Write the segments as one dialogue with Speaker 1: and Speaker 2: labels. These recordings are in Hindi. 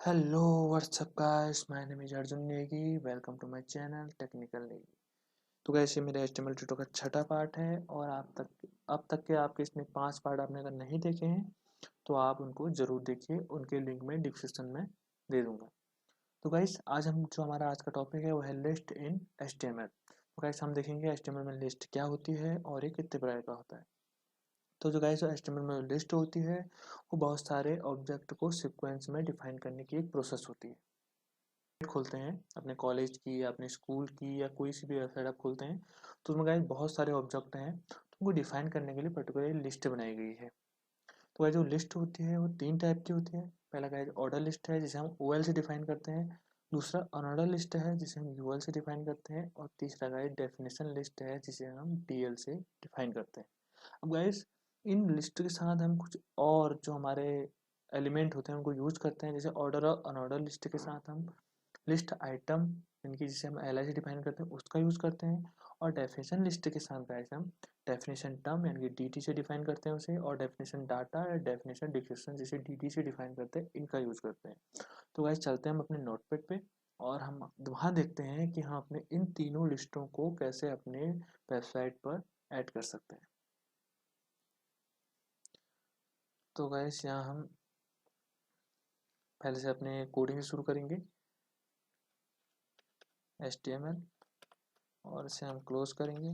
Speaker 1: Hello what's up guys, my name is Arjun Negi. Welcome to my channel technical Negi. तो गाइस, ये मेरा एचटीएमएल ट्यूटोरियल का छठा पार्ट है और अब तक के आपके इसमें 5 पार्ट आपने अगर नहीं देखे हैं तो आप उनको जरूर देखिए। उनके लिंक मैं डिस्क्रिप्शन में दे दूंगा। तो गाइस, हमारा आज का टॉपिक है वो है लिस्ट इन एचटीएमएल। तो गाइस, हम देखेंगे एचटीएमएल में लिस्ट क्या होती है और ये कितने प्रकार का होता है। तो जो गाइस एचटीएमएल में लिस्ट होती है वो बहुत सारे ऑब्जेक्ट को सीक्वेंस में डिफाइन करने की एक प्रोसेस होती है। खोलते हैं अपने कॉलेज की या अपने स्कूल की या कोई सी भी वेबसाइट आप खोलते हैं तो उसमें गाइस बहुत सारे ऑब्जेक्ट हैं, तो उनको डिफाइन करने के लिए पर्टिकुलर लिस्ट बनाई गई है। तो गाइस जो लिस्ट होती है वो 3 टाइप की होती है। पहला गाइस ऑर्डर लिस्ट है जिसे हम ओएल से डिफाइन करते हैं। दूसरा अनऑर्डर लिस्ट है जिसे हम यूएल से डिफाइन करते हैं और तीसरा गाइस डेफिनेशन लिस्ट है जिसे हम डीएल से डिफाइन करते हैं। अब गाइस, इन लिस्ट के साथ हम कुछ और जो हमारे एलिमेंट होते हैं उनको यूज करते हैं। जैसे ऑर्डर और अनऑर्डर लिस्ट के साथ हम लिस्ट आइटम यानी कि जिसे हम एल आई से डिफाइन करते हैं उसका यूज़ करते हैं। और डेफिनेशन लिस्ट के साथ गाइस हम डेफिनेशन टर्म यानी कि डी टी से डिफाइन करते हैं उसे, और डेफिनेशन डाटा या डेफिनेशन डिस्क्रिप्शन जिसे डी टी से डिफाइन करते हैं इनका यूज़ करते हैं। तो गाइस, चलते हैं हम अपने नोटपैड पे और हम वहाँ देखते हैं कि हम अपने इन तीनों लिस्टों को कैसे अपने वेबसाइट पर ऐड कर सकते हैं। तो गाइस, यहाँ हम पहले से अपने कोडिंग से शुरू करेंगे HTML, और इसे हम क्लोज करेंगे।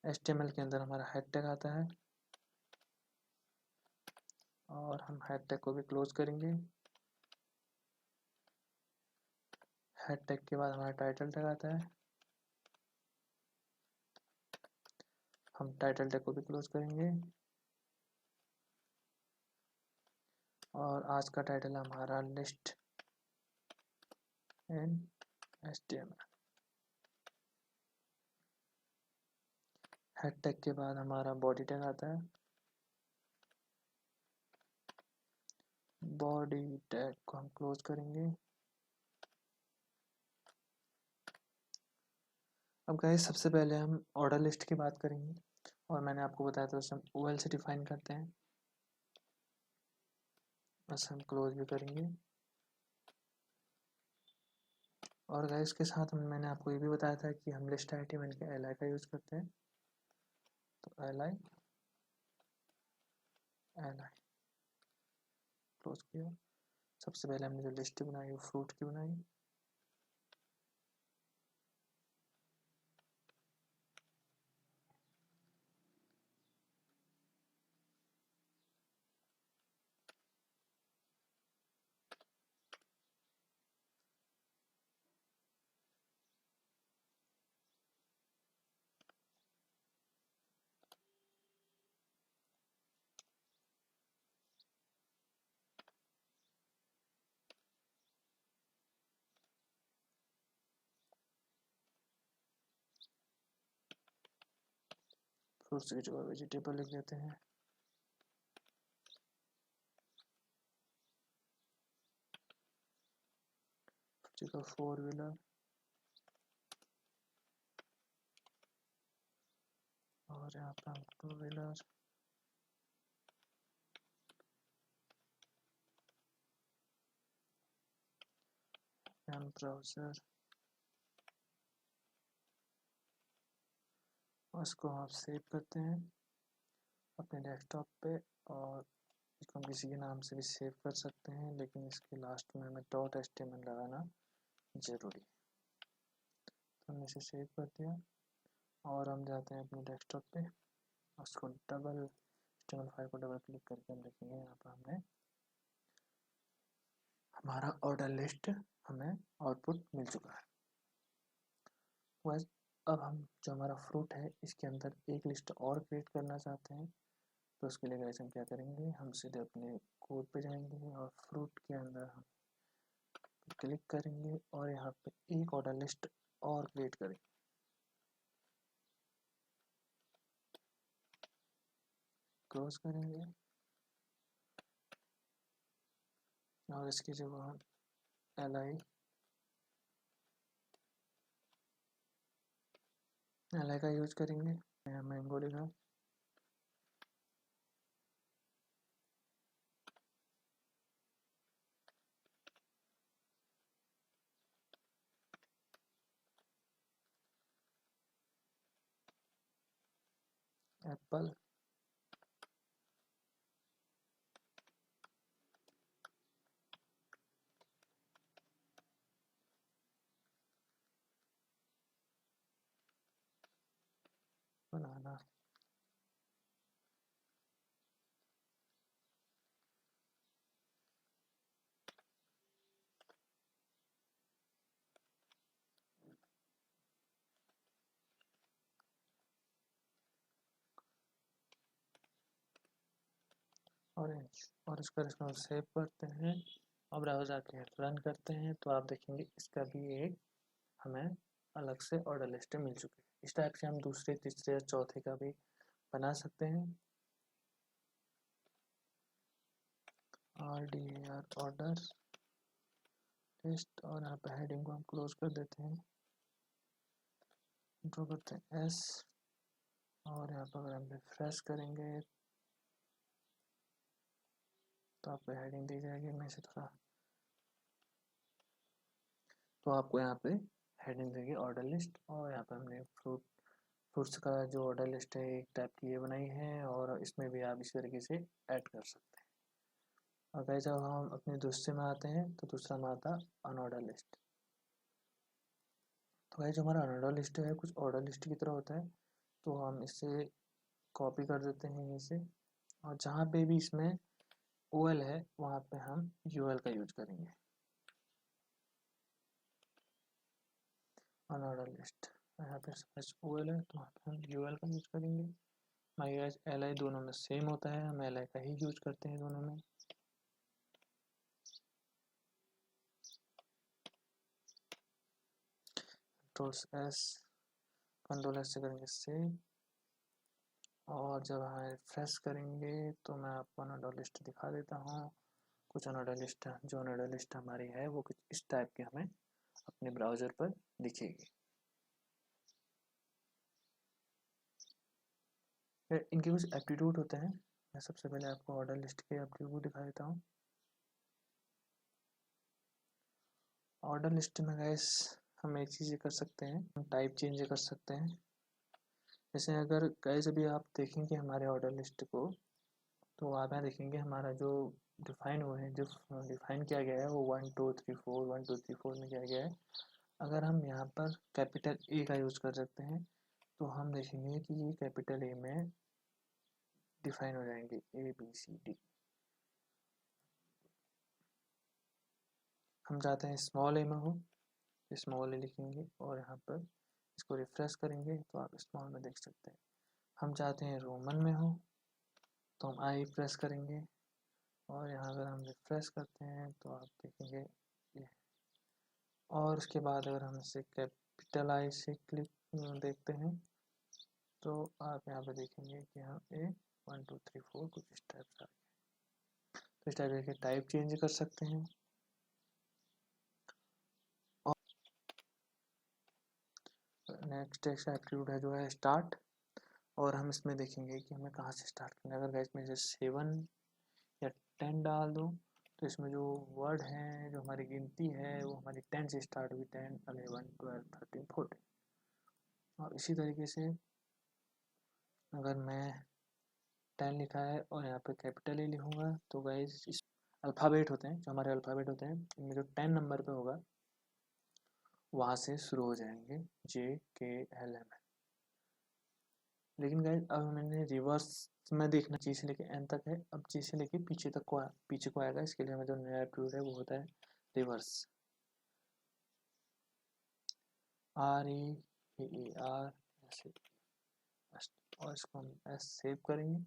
Speaker 1: HTML के अंदर हमारा हेड टैग आता है और हम हेड टैग को भी क्लोज करेंगे। हेड टैग के बाद हमारा टाइटल टैग आता है, हम टाइटल टैग को भी क्लोज करेंगे। और आज का टाइटल हमारा लिस्ट इन HTML। हेड टैग के बाद हमारा बॉडी टैग आता है, बॉडी टैग को हम क्लोज करेंगे। अब गाइस, सबसे पहले हम ऑर्डर लिस्ट की बात करेंगे और मैंने आपको बताया था उसे हम OL से डिफाइन करते हैं। बस हम क्लोज भी करेंगे। और गाइस, के साथ मैंने आपको ये भी बताया था कि हम लिस्ट आइटम यानी कि एल आई का यूज़ करते हैं। तो एल आई क्लोज किया। सबसे पहले हमने जो लिस्ट बनाई वो फ्रूट की बनाई। फ्रूट्स की जगह वेजिटेबल लिख देते हैं। जगह 4 व्हीलर और यहाँ पर हम 2 व्हीलर। हम ब्राउज़र, उसको आप सेव करते हैं अपने डेस्कटॉप पे। और इसको हम किसी के नाम से भी सेव कर सकते हैं, लेकिन इसके लास्ट में हमें .html लगाना ज़रूरी है। तो हमने इसे सेव कर दिया और हम जाते हैं अपने डेस्कटॉप पे। उसको डबल HTML फाइल को डबल क्लिक करके हम देखेंगे यहाँ पर हमने हमारा ऑर्डर लिस्ट हमें आउटपुट मिल चुका है। बस, अब हम जो हमारा फ्रूट है इसके अंदर एक लिस्ट और क्रिएट करना चाहते हैं। तो उसके लिए गाइस हम क्या करेंगे, हम सीधे अपने कोड पे जाएंगे और फ्रूट के अंदर हम क्लिक करेंगे और यहाँ पे एक ऑर्डर लिस्ट और क्रिएट करेंगे। क्लोज करेंगे और इसकी जगह हम एल आई का यूज करेंगे। मैंगो लिखा एप्पल, बनाना, ऑरेंज। और इसका रिस्पॉन्स सेव करते हैं और ब्राउज़र आके रन करते हैं तो आप देखेंगे इसका भी एक हमें अलग से ऑर्डर लिस्ट मिल चुकी है। इस टाइप से हम दूसरे, तीसरे या चौथे का भी बना सकते हैं। RDAR ऑर्डर लिस्ट, और यहाँ पे हेडिंग को हम क्लोज कर देते हैं, ड्रॉ करते हैं S, और यहाँ पर अगर हम रिफ्रेश करेंगे तो आपको हेडिंग दी जाएगी। मैं से थोड़ा, तो आपको यहाँ पे हेडिंग देगी ऑर्डर लिस्ट, और यहाँ पे हमने फ्रूट्स का जो ऑर्डर लिस्ट है एक टाइप की ये बनाई है, और इसमें भी आप इसी तरीके से ऐड कर सकते हैं। और गाइस जब हम अपने दूसरे में आते हैं तो दूसरा में आता अनऑर्डर लिस्ट। तो गाइस जो हमारा अनऑर्डर लिस्ट है कुछ ऑर्डर लिस्ट की तरह होता है, तो हम इसे कॉपी कर देते हैं यहीं से, और जहाँ पे भी इसमें OL है वहाँ पे हम UL का यूज करेंगे। अनऑर्डर लिस्ट यहाँ पे OL है तो वहाँ पे हम UL का यूज करेंगे। माई गैस LI दोनों में सेम होता है, हम LI का ही यूज करते हैं दोनों में। कंट्रोल S से करेंगे सेव, और जब हम रिफ्रेश करेंगे तो मैं आपको अनऑर्डर लिस्ट दिखा देता हूँ। कुछ अनऑर्डर लिस्ट, जो अनऑर्डर लिस्ट हमारी है वो कुछ इस टाइप की हमें अपने ब्राउज़र पर दिखेगी। इनके कुछ एप्टीट्यूड होते हैं। मैं सबसे पहले आपको ऑर्डर लिस्ट के एप्टीट्यूड दिखा देता हूँ। ऑर्डर लिस्ट में गैस हम एक चीज़ कर सकते हैं, हम टाइप चेंज कर सकते हैं। जैसे अगर गैस अभी आप देखेंगे हमारे ऑर्डर लिस्ट को, तो आप यहाँ देखेंगे हमारा जो डिफाइन हुआ है, जो डिफाइन किया गया है वो 1 2 3 4 1 2 3 4 में किया गया है। अगर हम यहाँ पर कैपिटल A का यूज़ कर सकते हैं तो हम देखेंगे कि ये कैपिटल A में डिफाइन हो जाएंगे ABCD। हम चाहते हैं स्मॉल A में हो, स्मॉल A लिखेंगे और यहाँ पर इसको रिफ्रेश करेंगे तो आप स्मॉल में देख सकते हैं। हम चाहते हैं रोमन में हो तो हम I प्रेस करेंगे, और यहाँ अगर हम रिफ्रेश करते हैं तो आप देखेंगे ये। और उसके बाद अगर हम इसे कैपिटल I से क्लिक देखते हैं तो आप यहाँ पे देखेंगे कि यहाँ A 1 2 3 4 कुछ इस टाइप से। तो इस टाइप के टाइप चेंज कर सकते हैं। और नेक्स्ट एट्रीब्यूट है जो है स्टार्ट, और हम इसमें देखेंगे कि हमें कहाँ से स्टार्ट करना है। अगर गैस में जैसे 7 या 10 डाल दो तो इसमें जो वर्ड हैं, जो हमारी गिनती है वो हमारी 10 से स्टार्ट हुई, 10 11 12 13 14। और इसी तरीके से अगर मैं 10 लिखा है और यहाँ पे कैपिटल ए लिखूँगा तो गाइस इस अल्फ़ाबेट होते हैं, जो हमारे अल्फ़ाबेट होते हैं इनमें जो 10 नंबर पे होगा वहाँ से शुरू हो जाएंगे JKLM। लेकिन गाइस अब मैंने रिवर्स में देखना, G से लेके N तक है, अब G से लेके पीछे को आएगा। इसके लिए हमें जो नया एप्टीट्यूड है वो होता है रिवर्स, REVER ऐसे, और इसको हम S सेव करेंगे।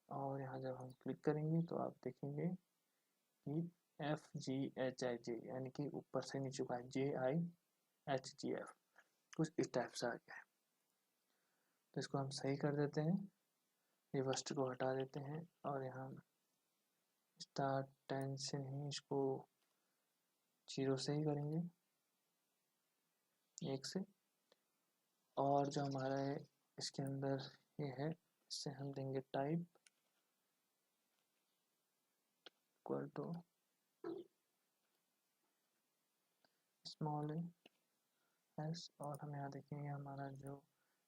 Speaker 1: और यहाँ जब हम क्लिक करेंगे तो आप देखेंगे कि FGHIJ यानी कि ऊपर से नीचे का JIHGF कुछ इस टाइप से आ गया है। तो इसको हम सही कर देते हैं, रिवर्स को हटा देते हैं, और यहाँ स्टार्ट 10 से नहीं, इसको 0 से ही करेंगे, 1 से। और जो हमारा है इसके अंदर ये है, इससे हम देंगे type equal to small S, और हम यहाँ देखेंगे हमारा जो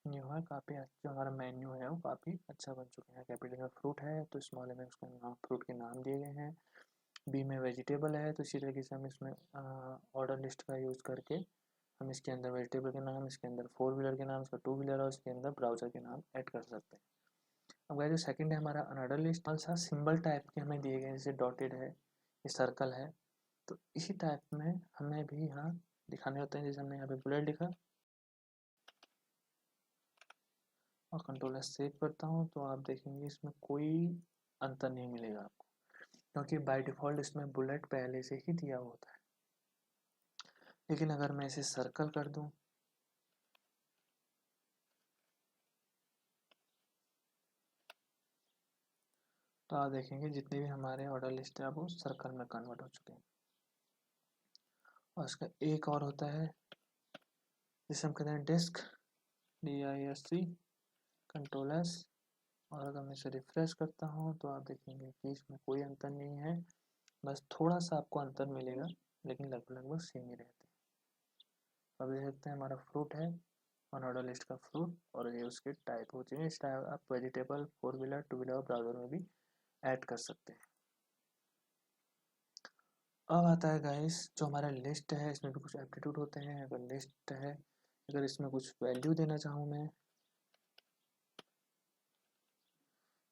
Speaker 1: न्यू है काफ़ी। जो हमारा मेन्यू है वो काफ़ी अच्छा बन चुका है। कैपिटल में फ्रूट है तो स्मॉल में उसका नाम फ्रूट के नाम दिए गए हैं। बी में वेजिटेबल है तो इसी तरीके से हम इसमें ऑर्डर लिस्ट का यूज़ करके हम इसके अंदर वेजिटेबल के नाम, इसके अंदर फोर व्हीलर के नाम, इसका टू व्हीलर और इसके अंदर ब्राउज़र के नाम ऐड कर सकते हैं। अब गाइस जो सेकंड है हमारा अनअर्डर लिस्ट, सा सिंबल टाइप के हमें दिए गए, जैसे डॉटेड है, ये सर्कल है, तो इसी टाइप में हमें भी यहाँ दिखाने होते हैं। जैसे हमने यहाँ पे बुलेट लिखा और कंट्रोल एस सेव करता हूँ तो आप देखेंगे इसमें कोई अंतर नहीं मिलेगा आपको, क्योंकि बाय डिफ़ॉल्ट इसमें बुलेट पहले से ही दिया होता है। लेकिन अगर मैं इसे सर्कल कर दूं तो आप देखेंगे जितने भी हमारे ऑर्डर लिस्ट है वो सर्कल में कन्वर्ट हो चुके हैं। और इसका एक और होता है जिसे हम कहते हैं डिस्क, DISC, कंट्रोल एस। और अगर मैं इसे रिफ्रेश करता हूँ तो आप देखेंगे कि इसमें कोई अंतर नहीं है, बस थोड़ा सा आपको अंतर मिलेगा, लेकिन लगभग लगभग सेम ही रहते हैं। अब देख सकते हैं हमारा फ्रूट है, ऑन ऑर्डर लिस्ट का फ्रूट, और ये उसके टाइप हो चुके हैं। इस टाइप आप vegetable, four wheeler, two wheeler browser में भी ऐड कर सकते हैं। अब आता है गाइस जो हमारा लिस्ट है, इसमें भी कुछ एप्टीट्यूड होते हैं। अगर लिस्ट है, अगर इसमें कुछ वैल्यू देना चाहूँ मैं,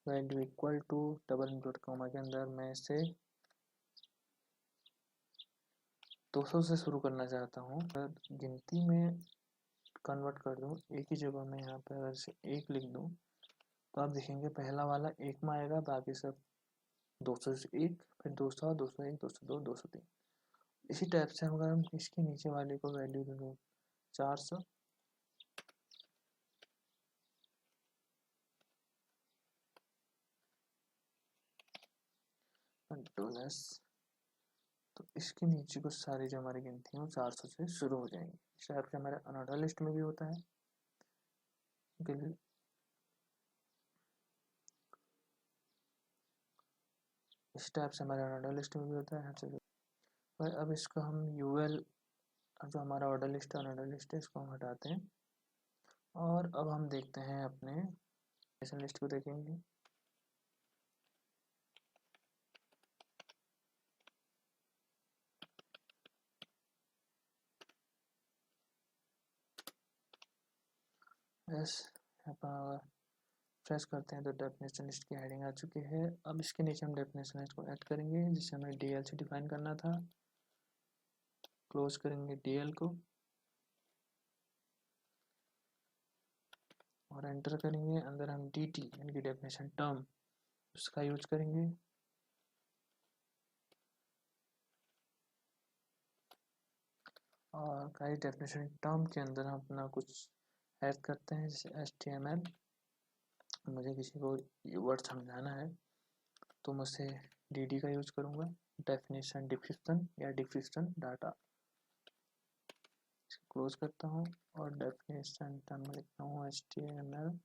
Speaker 1: value equal to double include comma के अंदर मैं इसे 200 से शुरू करना चाहता हूँ, अगर गिनती में कन्वर्ट कर दूँ, एक ही जगह में यहाँ पे अगर इसे एक लिख दूँ तो आप देखेंगे पहला वाला एक में आएगा, बाकी सब 200 से एक, फिर 200, 201, 202, 203। इसी टाइप से अगर हम इसके नीचे वाले को वैल्यू दे दूँ 400, कंट्रोल एस, तो इसके नीचे कुछ सारी जो हमारी गिनती है वो 400 से शुरू हो जाएंगी। इस टाइप से हमारे अनऑर्डर लिस्ट में भी होता है। इस टाइप से हमारे अनऑर्डर लिस्ट में भी होता है। पर अब इसको हम यूएल, जो हमारा ऑर्डर लिस्ट है, अनऑर्डर लिस्ट है, इसको हम हटाते हैं और अब हम देखते हैं अपने लिस्ट को देखेंगे। यस, यहाँ पर फ्रेश करते हैं तो डेफिनेशन लिस्ट की हेडिंग आ चुकी है। अब इसके नीचे हम डेफिनेशन लिस्ट को ऐड करेंगे, जिसे हमें डीएल से डिफाइन करना था। क्लोज करेंगे डीएल को और एंटर करेंगे। अंदर हम dt यानी कि डेफिनेशन टर्म उसका यूज करेंगे। और गाइस डेफिनेशन टर्म के अंदर हम अपना कुछ ऐड करते हैं, जैसे HTML। मुझे किसी को वर्ड समझाना है तो मैं उसे dd का यूज करूँगा, डेफिनेशन डिस्क्रिप्शन या डिस्क्रिप्शन डाटा। क्लोज करता हूँ और डेफिनेशन टर्म में लिखता हूँ HTML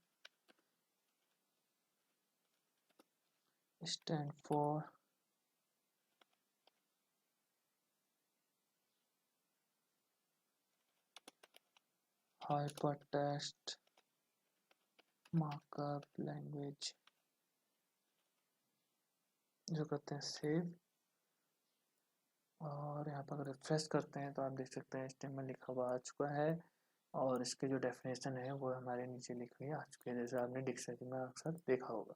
Speaker 1: stand for hypertext markup language. जो करते हैं सेव, और यहाँ पर अगर रिफ्रेश करते हैं तो आप देख सकते हैं HTML लिखा हुआ आ चुका है और इसके जो डेफिनेशन है वो हमारे नीचे लिखे हुए आ चुके हैं, जैसे आपने डिक्शनरी में अक्सर देखा होगा।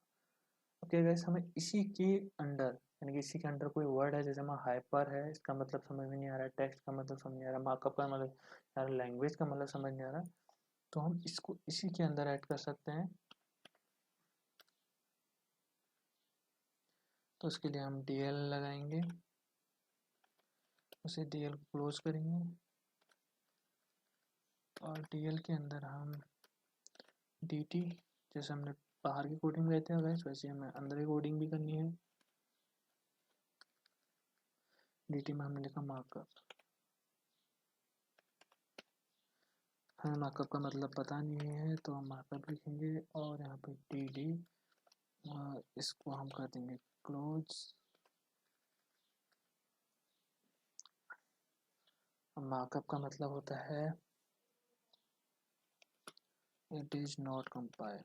Speaker 1: ओके गाइस, हमें इसी के अंडर, यानी कि इसी के अंडर कोई वर्ड है, जैसे हमारा हाइपर है, इसका मतलब समझ में नहीं आ रहा है, टेक्स्ट का मतलब समझ नहीं आ रहा, मार्कअप का मतलब आ रहा, लैंग्वेज का मतलब समझ नहीं आ रहा, तो हम इसको इसी के अंदर ऐड कर सकते हैं। तो उसके लिए हम DL लगाएंगे, उसे DL क्लोज करेंगे और DL के अंदर हम DT, जैसे हमने बाहर की कोडिंग में रहते हैं वैसे वैसे हमें अंदर की कोडिंग भी करनी है। DT में हमने लिखा मार्कअप, हमें मार्कअप का मतलब पता नहीं है तो हम मार्कअप लिखेंगे और यहाँ पे DD, इसको हम कर देंगे क्लोज। मार्कअप का मतलब होता है इट इज नॉट कंपाइल।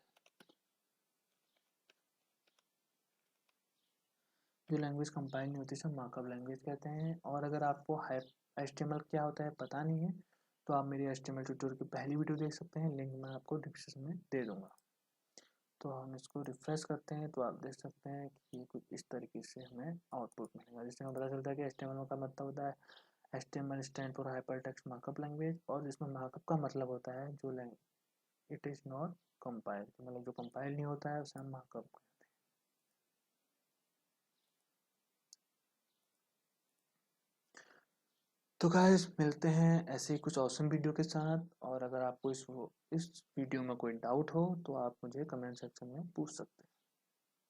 Speaker 1: जो लैंग्वेज कंपाइल नहीं होती सब मार्कअप लैंग्वेज कहते हैं। और अगर आपको HTML क्या होता है पता नहीं है तो आप मेरी HTML ट्यूटोरियल की पहली वीडियो देख सकते हैं, लिंक मैं आपको डिस्क्रिप्शन में दे दूंगा। तो हम इसको रिफ्रेश करते हैं तो आप देख सकते हैं कि ये कुछ इस तरीके से हमें आउटपुट मिलेगा, जिससे हमें पता चलता है कि HTML का मतलब होता है HTML stand for hyper text markup language, और जिसमें मार्कअप का मतलब होता है जो इट इज़ नॉट कंपाइल, मतलब जो कंपाइल नहीं होता है उसे हम मार्कअप कहते हैं। तो गाइस मिलते हैं ऐसे ही कुछ ऑसम वीडियो के साथ, और अगर आपको इस वीडियो में कोई डाउट हो तो आप मुझे कमेंट सेक्शन में पूछ सकते हैं।